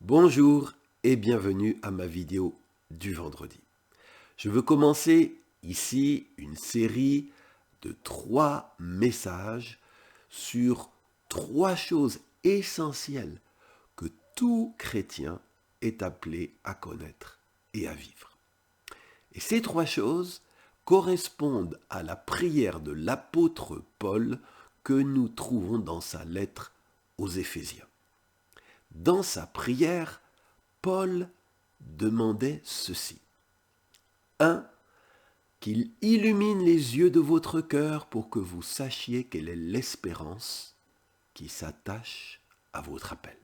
Bonjour et bienvenue à ma vidéo du vendredi. Je veux commencer ici une série de 3 messages sur 3 choses essentielles que tout chrétien est appelé à connaître et à vivre. Et ces 3 choses correspondent à la prière de l'apôtre Paul que nous trouvons dans sa lettre aux Éphésiens. Dans sa prière, Paul demandait ceci. 1. Qu'il illumine les yeux de votre cœur pour que vous sachiez quelle est l'espérance qui s'attache à votre appel.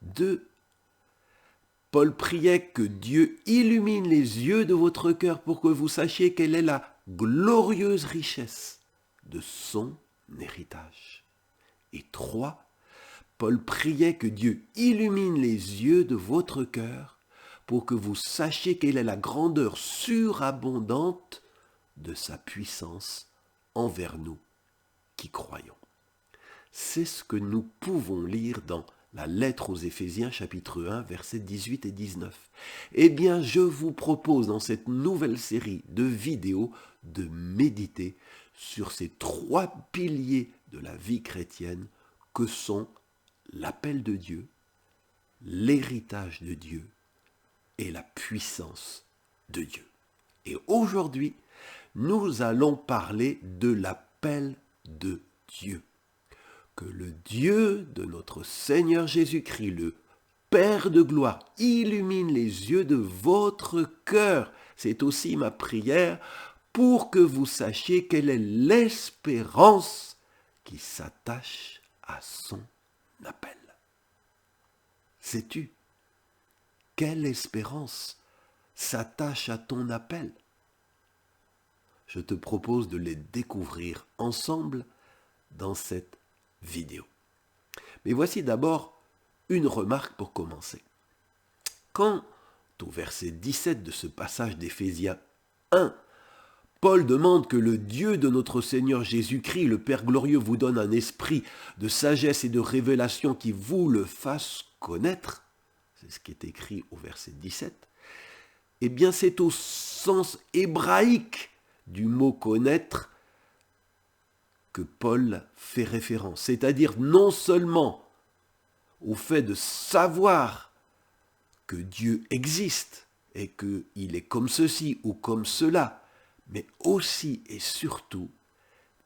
2. Paul priait que Dieu illumine les yeux de votre cœur pour que vous sachiez quelle est la glorieuse richesse de son héritage. Et 3. Paul priait que Dieu illumine les yeux de votre cœur pour que vous sachiez quelle est la grandeur surabondante de sa puissance envers nous qui croyons. C'est ce que nous pouvons lire dans la lettre aux Éphésiens chapitre 1 versets 18 et 19. Eh bien, je vous propose dans cette nouvelle série de vidéos de méditer sur ces 3 piliers de la vie chrétienne que sont l'appel de Dieu, l'héritage de Dieu et la puissance de Dieu. Et aujourd'hui, nous allons parler de l'appel de Dieu. Que le Dieu de notre Seigneur Jésus-Christ, le Père de gloire, illumine les yeux de votre cœur. C'est aussi ma prière pour que vous sachiez quelle est l'espérance qui s'attache à son appel. Sais-tu quelle espérance s'attache à ton appel? Je te propose de les découvrir ensemble dans cette vidéo. Mais voici d'abord une remarque pour commencer. Quand, au verset 17 de ce passage d'Éphésiens 1, Paul demande que le Dieu de notre Seigneur Jésus-Christ, le Père glorieux, vous donne un esprit de sagesse et de révélation qui vous le fasse connaître, c'est ce qui est écrit au verset 17, eh bien c'est au sens hébraïque du mot connaître que Paul fait référence, c'est-à-dire non seulement au fait de savoir que Dieu existe et qu'il est comme ceci ou comme cela, mais aussi et surtout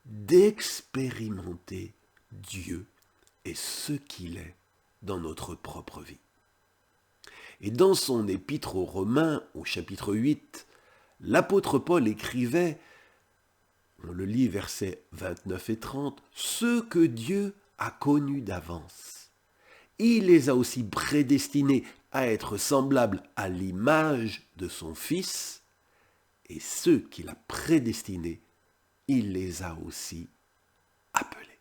d'expérimenter Dieu et ce qu'il est dans notre propre vie. Et dans son épître aux Romains, au chapitre 8, l'apôtre Paul écrivait, on le lit versets 29 et 30, « Ceux que Dieu a connus d'avance, il les a aussi prédestinés à être semblables à l'image de son Fils, et ceux qu'il a prédestinés, il les a aussi appelés. »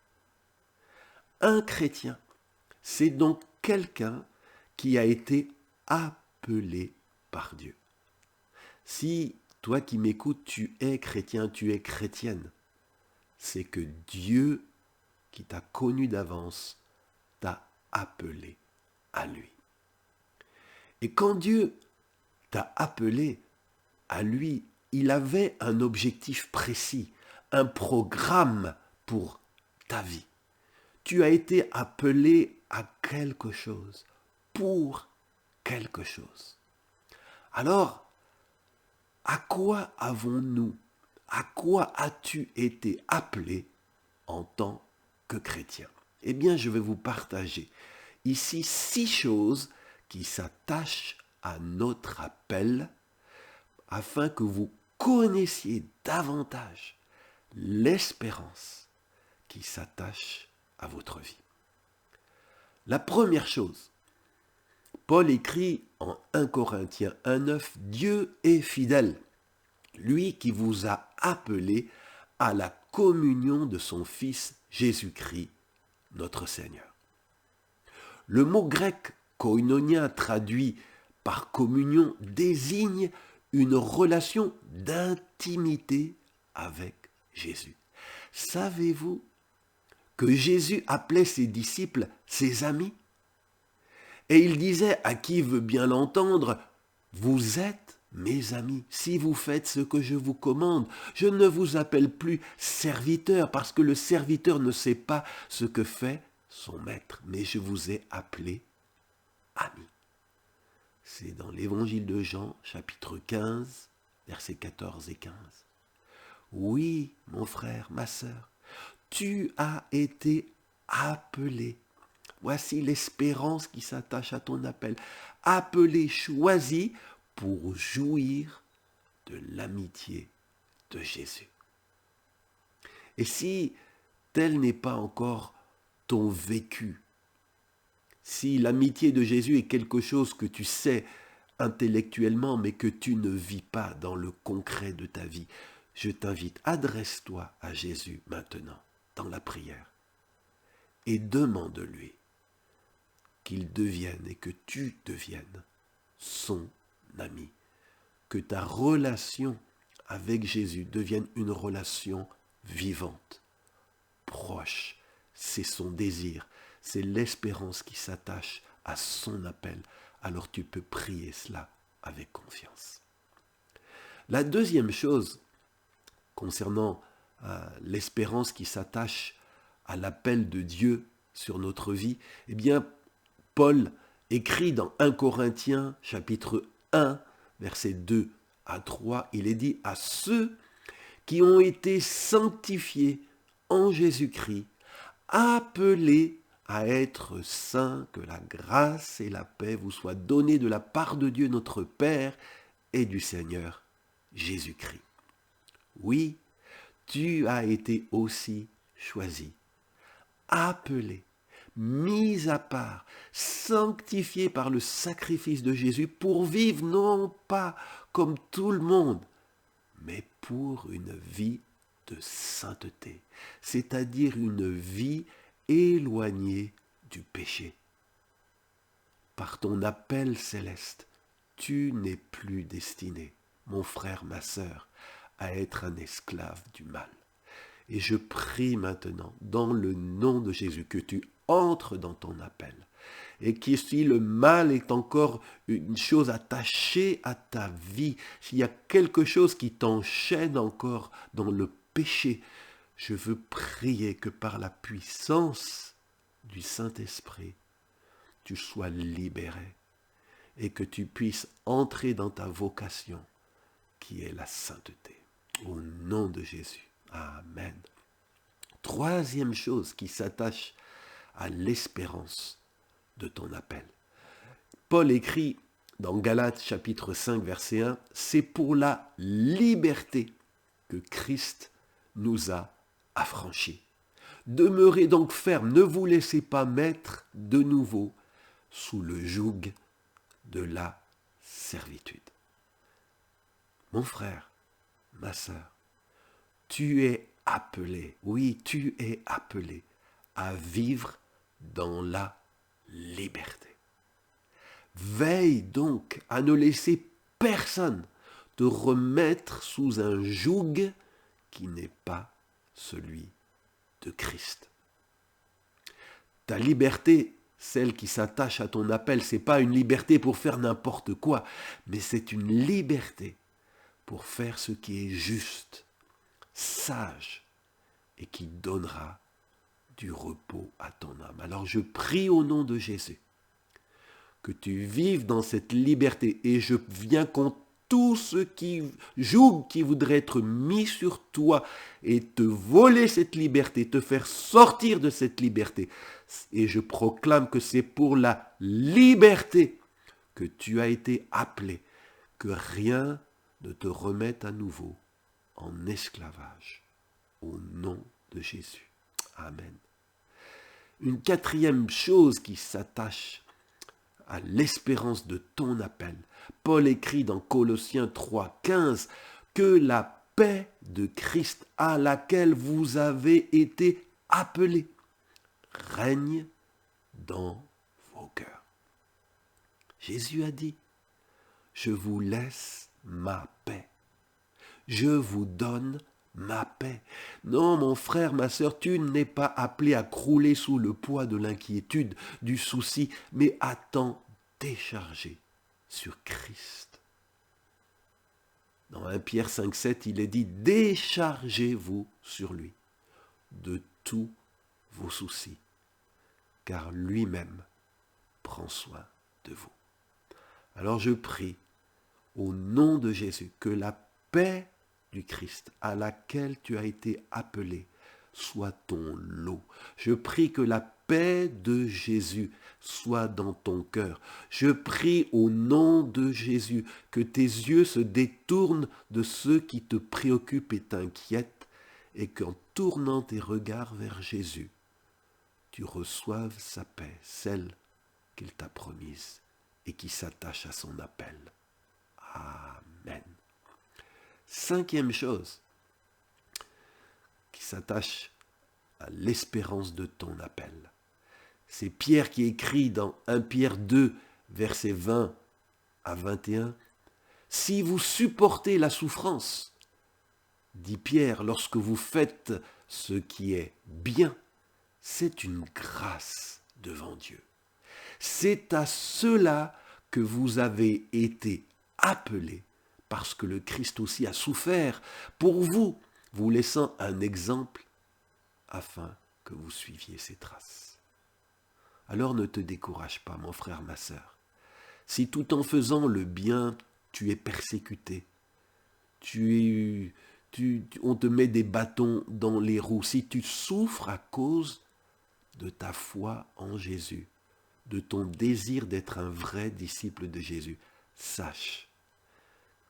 Un chrétien, c'est donc quelqu'un qui a été appelé par Dieu. Si toi qui m'écoutes, tu es chrétien, tu es chrétienne, c'est que Dieu, qui t'a connu d'avance, t'a appelé à lui. Et quand Dieu t'a appelé à lui, il avait un objectif précis, un programme pour ta vie. Tu as été appelé à quelque chose, pour quelque chose. Alors, à quoi as-tu été appelé en tant que chrétien? Eh bien, je vais vous partager ici 6 choses qui s'attachent à notre appel afin que vous connaissiez davantage l'espérance qui s'attache à votre vie. La première chose, Paul écrit en 1 Corinthiens 1,9 « Dieu est fidèle, lui qui vous a appelé à la communion de son Fils Jésus-Christ, notre Seigneur. » Le mot grec koinonia traduit par communion désigne une relation d'intimité avec Jésus. Savez-vous que Jésus appelait ses disciples ses amis? Et il disait à qui veut bien l'entendre, vous êtes mes amis, si vous faites ce que je vous commande. Je ne vous appelle plus serviteur, parce que le serviteur ne sait pas ce que fait son maître, mais je vous ai appelé ami. C'est dans l'évangile de Jean, chapitre 15, versets 14 et 15. Oui, mon frère, ma sœur, tu as été appelé. Voici l'espérance qui s'attache à ton appel. Appelé, choisi pour jouir de l'amitié de Jésus. Et si tel n'est pas encore ton vécu, si l'amitié de Jésus est quelque chose que tu sais intellectuellement, mais que tu ne vis pas dans le concret de ta vie, je t'invite, adresse-toi à Jésus maintenant, dans la prière, et demande-lui qu'il devienne et que tu deviennes son ami, que ta relation avec Jésus devienne une relation vivante, proche. C'est son désir, c'est l'espérance qui s'attache à son appel. Alors tu peux prier cela avec confiance. La deuxième chose concernant l'espérance qui s'attache à l'appel de Dieu sur notre vie, eh bien, Paul écrit dans 1 Corinthiens chapitre 1, versets 2 à 3, il est dit « À ceux qui ont été sanctifiés en Jésus-Christ, appelés à être saints, que la grâce et la paix vous soient données de la part de Dieu notre Père et du Seigneur Jésus-Christ. » Oui, tu as été aussi choisi, appelé, mis à part, sanctifié par le sacrifice de Jésus pour vivre non pas comme tout le monde, mais pour une vie de sainteté, c'est-à-dire une vie éloignée du péché. Par ton appel céleste, tu n'es plus destiné, mon frère, ma sœur, à être un esclave du mal. Et je prie maintenant, dans le nom de Jésus, que tu entres dans ton appel. Et que si le mal est encore une chose attachée à ta vie, s'il y a quelque chose qui t'enchaîne encore dans le péché, je veux prier que par la puissance du Saint-Esprit, tu sois libéré et que tu puisses entrer dans ta vocation qui est la sainteté. Au nom de Jésus. Amen. Troisième chose qui s'attache à l'espérance de ton appel. Paul écrit dans Galates chapitre 5 verset 1, « C'est pour la liberté que Christ nous a affranchis. Demeurez donc fermes, ne vous laissez pas mettre de nouveau sous le joug de la servitude. » Mon frère, ma sœur, tu es appelé, oui, tu es appelé à vivre dans la liberté. Veille donc à ne laisser personne te remettre sous un joug qui n'est pas celui de Christ. Ta liberté, celle qui s'attache à ton appel, ce n'est pas une liberté pour faire n'importe quoi, mais c'est une liberté pour faire ce qui est juste, sage, et qui donnera du repos à ton âme. Alors je prie au nom de Jésus que tu vives dans cette liberté, et je viens contre tout ce qui joue, qui voudrait être mis sur toi et te voler cette liberté, te faire sortir de cette liberté. Et je proclame que c'est pour la liberté que tu as été appelé, que rien ne te remette à nouveau en esclavage. Au nom de Jésus. Amen. Une quatrième chose qui s'attache à l'espérance de ton appel. Paul écrit dans Colossiens 3, 15 que la paix de Christ à laquelle vous avez été appelés règne dans vos cœurs. Jésus a dit, je vous laisse ma paix. Je vous donne ma paix. Non, mon frère, ma sœur, tu n'es pas appelé à crouler sous le poids de l'inquiétude, du souci, mais à t'en décharger sur Christ. Dans 1 Pierre 5,7, il est dit « Déchargez-vous sur lui de tous vos soucis, car lui-même prend soin de vous. » Alors je prie, au nom de Jésus, que la paix du Christ à laquelle tu as été appelé soit ton lot. Je prie que la paix de Jésus soit dans ton cœur. Je prie au nom de Jésus que tes yeux se détournent de ceux qui te préoccupent et t'inquiètent et qu'en tournant tes regards vers Jésus, tu reçoives sa paix, celle qu'il t'a promise et qui s'attache à son appel. Amen. 5e chose qui s'attache à l'espérance de ton appel. C'est Pierre qui écrit dans 1 Pierre 2, versets 20 à 21. « Si vous supportez la souffrance, dit Pierre, lorsque vous faites ce qui est bien, c'est une grâce devant Dieu. C'est à cela que vous avez été appelés, parce que le Christ aussi a souffert pour vous, vous laissant un exemple afin que vous suiviez ses traces. » Alors ne te décourage pas, mon frère, ma sœur. Si tout en faisant le bien, tu es persécuté, on te met des bâtons dans les roues, si tu souffres à cause de ta foi en Jésus, de ton désir d'être un vrai disciple de Jésus, sache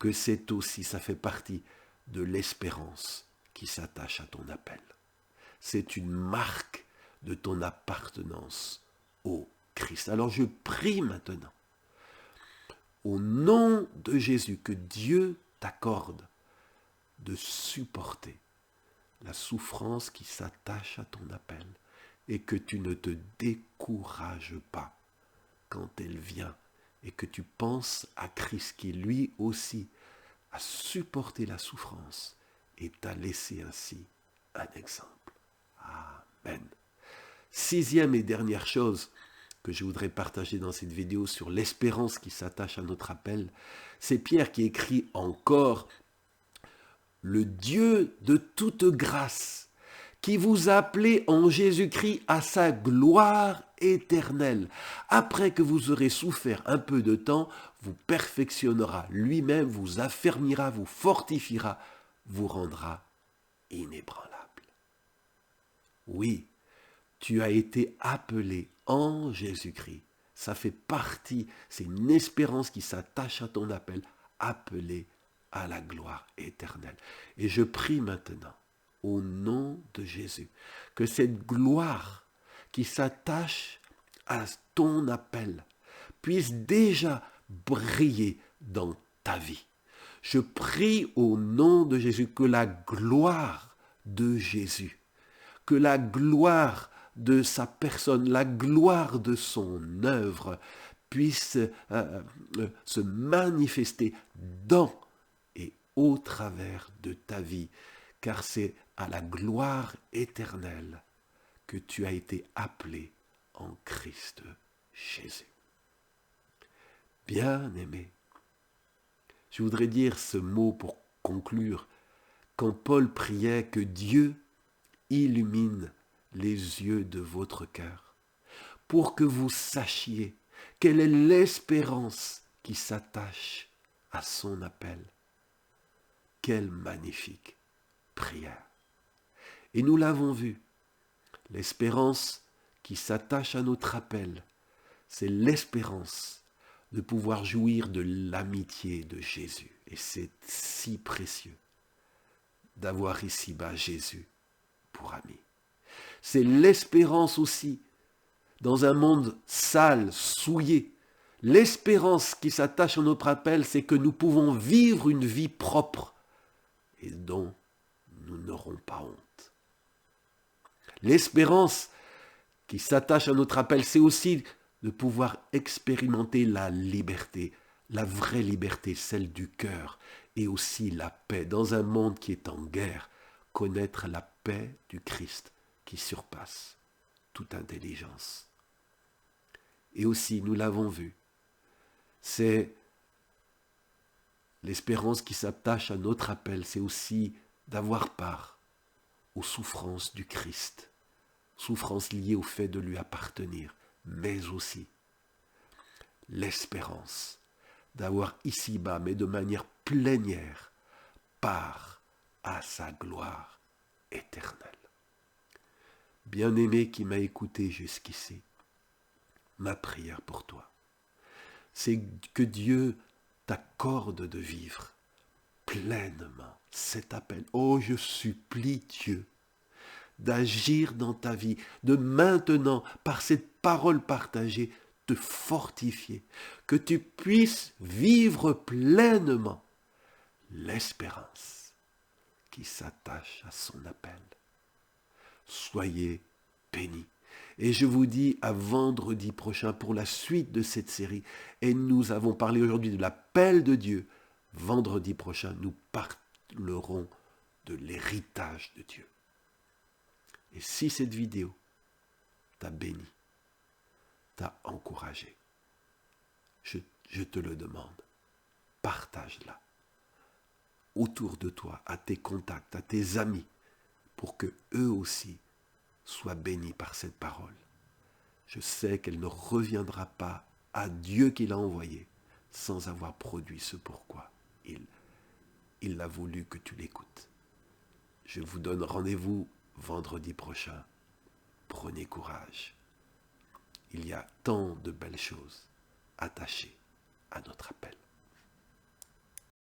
que c'est aussi, ça fait partie de l'espérance qui s'attache à ton appel. C'est une marque de ton appartenance au Christ. Alors je prie maintenant, au nom de Jésus, que Dieu t'accorde de supporter la souffrance qui s'attache à ton appel et que tu ne te décourages pas quand elle vient et que tu penses à Christ qui lui aussi a supporté la souffrance et t'a laissé ainsi un exemple. Amen. 6e et dernière chose que je voudrais partager dans cette vidéo sur l'espérance qui s'attache à notre appel, c'est Pierre qui écrit encore « Le Dieu de toute grâce, qui vous a appelé en Jésus-Christ à sa gloire éternelle. Après que vous aurez souffert un peu de temps, vous perfectionnera lui-même, vous affermira, vous fortifiera, vous rendra inébranlable. » Oui, tu as été appelé en Jésus-Christ. Ça fait partie, c'est une espérance qui s'attache à ton appel, appelé à la gloire éternelle. Et je prie maintenant, au nom de Jésus, que cette gloire qui s'attache à ton appel puisse déjà briller dans ta vie. Je prie au nom de Jésus que la gloire de Jésus, que la gloire de sa personne, la gloire de son œuvre puisse se manifester dans et au travers de ta vie, car c'est à la gloire éternelle que tu as été appelé en Christ Jésus. Bien-aimé, je voudrais dire ce mot pour conclure. Quand Paul priait que Dieu illumine les yeux de votre cœur, pour que vous sachiez quelle est l'espérance qui s'attache à son appel. Quelle magnifique prière! Et nous l'avons vu, l'espérance qui s'attache à notre appel, c'est l'espérance de pouvoir jouir de l'amitié de Jésus. Et c'est si précieux d'avoir ici-bas Jésus pour ami. C'est l'espérance aussi dans un monde sale, souillé. L'espérance qui s'attache à notre appel, c'est que nous pouvons vivre une vie propre et dont nous n'aurons pas honte. L'espérance qui s'attache à notre appel, c'est aussi de pouvoir expérimenter la liberté, la vraie liberté, celle du cœur, et aussi la paix dans un monde qui est en guerre connaître la paix du Christ qui surpasse toute intelligence. Et aussi, nous l'avons vu, c'est l'espérance qui s'attache à notre appel, c'est aussi d'avoir part aux souffrances du Christ, souffrances liées au fait de lui appartenir, mais aussi l'espérance d'avoir ici-bas, mais de manière plénière, part à sa gloire éternelle. Bien-aimé qui m'a écouté jusqu'ici, ma prière pour toi, c'est que Dieu t'accorde de vivre pleinement cet appel. Oh, je supplie Dieu d'agir dans ta vie, de maintenant, par cette parole partagée, te fortifier, que tu puisses vivre pleinement l'espérance qui s'attache à son appel. Soyez bénis. Et je vous dis à vendredi prochain pour la suite de cette série. Et nous avons parlé aujourd'hui de l'appel de Dieu. Vendredi prochain, nous parlerons de l'héritage de Dieu. Et si cette vidéo t'a béni, t'a encouragé, je te le demande, partage-la autour de toi, à tes contacts, à tes amis, pour que eux aussi soient bénis par cette parole. Je sais qu'elle ne reviendra pas à Dieu qui l'a envoyée sans avoir produit ce pourquoi il a voulu que tu l'écoutes. Je vous donne rendez-vous vendredi prochain. Prenez courage. Il y a tant de belles choses attachées à notre appel.